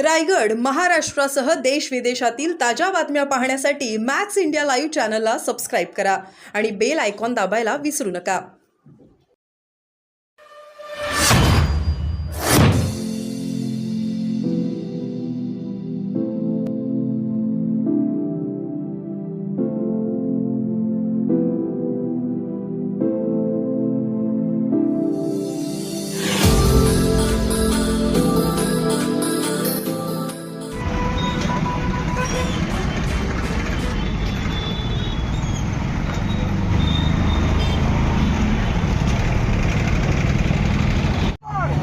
रायगड महाराष्ट्रासह देश विदेशातील ताज्या बातम्या पाहण्यासाठी मॅक्स इंडिया लाईव्ह चॅनलला सबस्क्राईब करा आणि बेल आयकॉन दाबायला विसरू नका.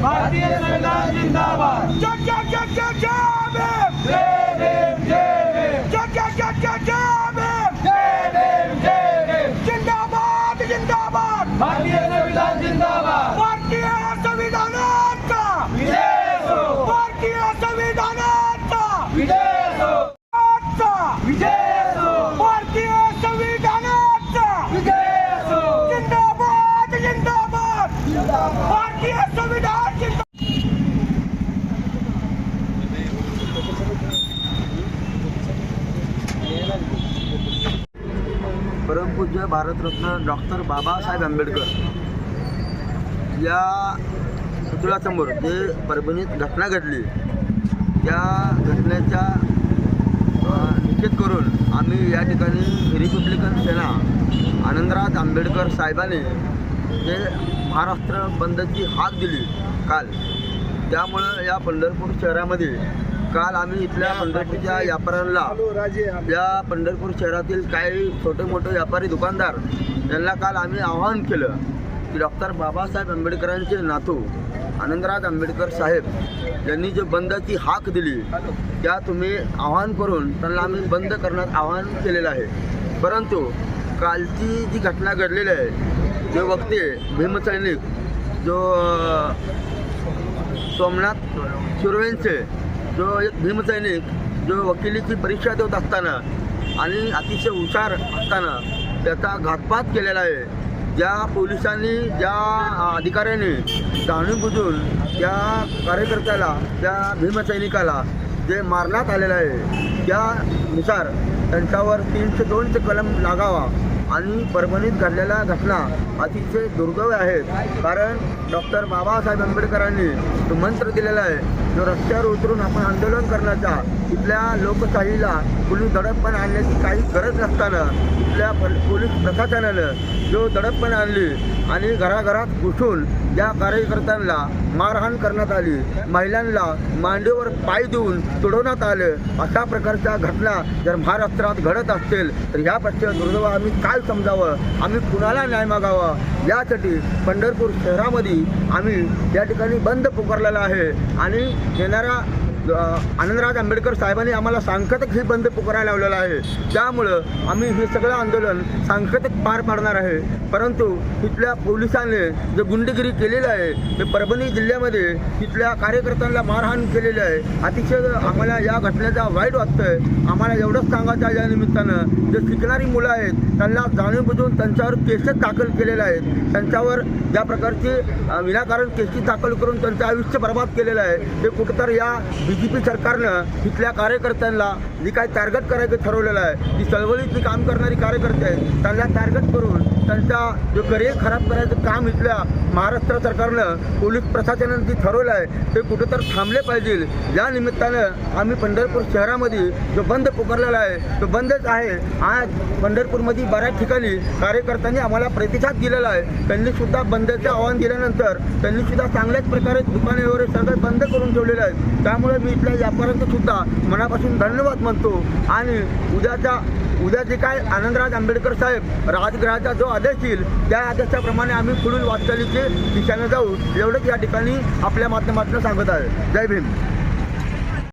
भारतीय संविधान जिंदाबाद. जय जय जय जय जय भीम. जय भीम जय भीम. जय जय जय जय जय भीम. जय भीम जय भीम. जिंदाबाद जिंदाबाद. भारतीय संविधान जिंदाबाद. भारतीय संविधानाचा विजय असो. भारतीय संविधानाचा विजय असो. विजय असो. भारतीय संविधानाचा विजय असो. जिंदाबाद जिंदाबाद. भारतीय संविधान परमपूज्य भारतरत्न डॉक्टर बाबासाहेब आंबेडकर या पुतळ्यासमोर जे परभणीत घटना घडली त्या घटनेचा निषेध करून आम्ही या ठिकाणी रिपब्लिकन सेना आनंदराज आंबेडकर साहेबांनी जे महाराष्ट्र बंदची हाक दिली काल, त्यामुळं या पंढरपूर शहरामध्ये काल आम्ही इथल्या पंढरपूरच्या व्यापाऱ्यांना या पंढरपूर शहरातील काही छोटे मोठे व्यापारी दुकानदार यांना काल आम्ही आवाहन केलं की डॉक्टर बाबासाहेब आंबेडकरांचे नातू आनंदराज आंबेडकर साहेब यांनी जे बंदची हाक दिली त्या तुम्ही आवाहन करून त्यांना आम्ही बंद करण्यात आवाहन केलेलं आहे. परंतु कालची जी घटना घडलेली आहे, जो वक्ते भीमसैनिक जो सोमनाथ सुर्वेंचे जो एक भीमसैनिक जो वकिलीची परीक्षा देत असताना आणि अतिशय हुशार असताना त्याचा घातपात केलेला आहे. ज्या पोलिसांनी ज्या अधिकाऱ्यांनी जाणून त्या कार्यकर्त्याला त्या भीमसैनिकाला जे मारण्यात आलेलं आहे त्यानुसार त्यांच्यावर 302चे कलम लागावा आणि परभणीत घडलेल्या घटना अतिशय दुर्दैव आहेत. कारण डॉक्टर बाबासाहेब आंबेडकरांनी जो मंत्र दिलेला आहे, जो रस्त्यावर उतरून आपण आंदोलन करण्याचा, इथल्या लोकशाहीला पोलीस दडपपणा आणण्याची काही गरज नसताना इथल्या पोलीस प्रशासनानं जो दडपपणा आणली आणि घराघरात घुसून या कार्यकर्त्यांना मारहाण करण्यात आली, महिलांना मांडीवर पाय देऊन तुडवण्यात आलं, अशा प्रकारच्या घटना जर महाराष्ट्रात घडत असतील तर ह्यापेक्षा दुर्दैव आम्ही काय समजावं, आम्ही कुणाला न्याय मागावा, यासाठी पंढरपूर शहरामध्ये आम्ही या ठिकाणी बंद पुकारलेला आहे. आणि येणाऱ्या आनंदराज आंबेडकर साहेबांनी आम्हाला सांकेतिक ही बंद पुकारायला लावलेला आहे. त्यामुळं आम्ही हे सगळं आंदोलन सांकेतिक पार पाडणार आहे. परंतु तिथल्या पोलिसांनी जे गुंडगिरी केलेलं आहे ते परभणी जिल्ह्यामध्ये तिथल्या कार्यकर्त्यांना मारहाण केलेली आहे. अतिशय आम्हाला या घटनेचा वाईट वाटतंय. आम्हाला एवढंच सांगायचं आहे या निमित्तानं जे शिकणारी मुलं आहेत त्यांना जाणून त्यांच्यावर केसेस दाखल केलेले आहेत. त्यांच्यावर ज्या प्रकारची विनाकारण केसेस दाखल करून त्यांचं आयुष्य बर्बाद केलेलं आहे. ते कुठंतर या BJP सरकारनं तिथल्या कार्यकर्त्यांना जी काही टार्गेट करायचं ठरवलेलं आहे, जी चळवळीतली काम करणारी कार्यकर्ते आहेत त्यांना टार्गेट करून त्यांचा जो करिअर खराब करायचं काम इथल्या महाराष्ट्र सरकारनं पोलीस प्रशासनानं जे ठरवलं आहे ते कुठंतर थांबले पाहिजे. या निमित्तानं आम्ही पंढरपूर शहरामध्ये जो बंद पुकारलेला आहे तो बंदच आहे. आज पंढरपूरमध्ये बऱ्याच ठिकाणी कार्यकर्त्यांनी आम्हाला प्रतिसाद दिलेला आहे. त्यांनीसुद्धा बंदचं आव्हान दिल्यानंतर त्यांनीसुद्धा चांगल्याच प्रकारे दुकाने वगैरे सगळं बंद करून ठेवलेलं आहे. त्यामुळे मी इथल्या व्यापाऱ्यांचं सुद्धा मनापासून धन्यवाद मानतो. आणि उद्या जे काय आनंदराज आंबेडकर साहेब राजगृहाचा जो आदेश येईल त्या आदेशाप्रमाणे आम्ही पुढील वाटचालीची दिशेने जाऊ, एवढंच या ठिकाणी आपल्या माध्यमातून सांगत आहे. जय भीम.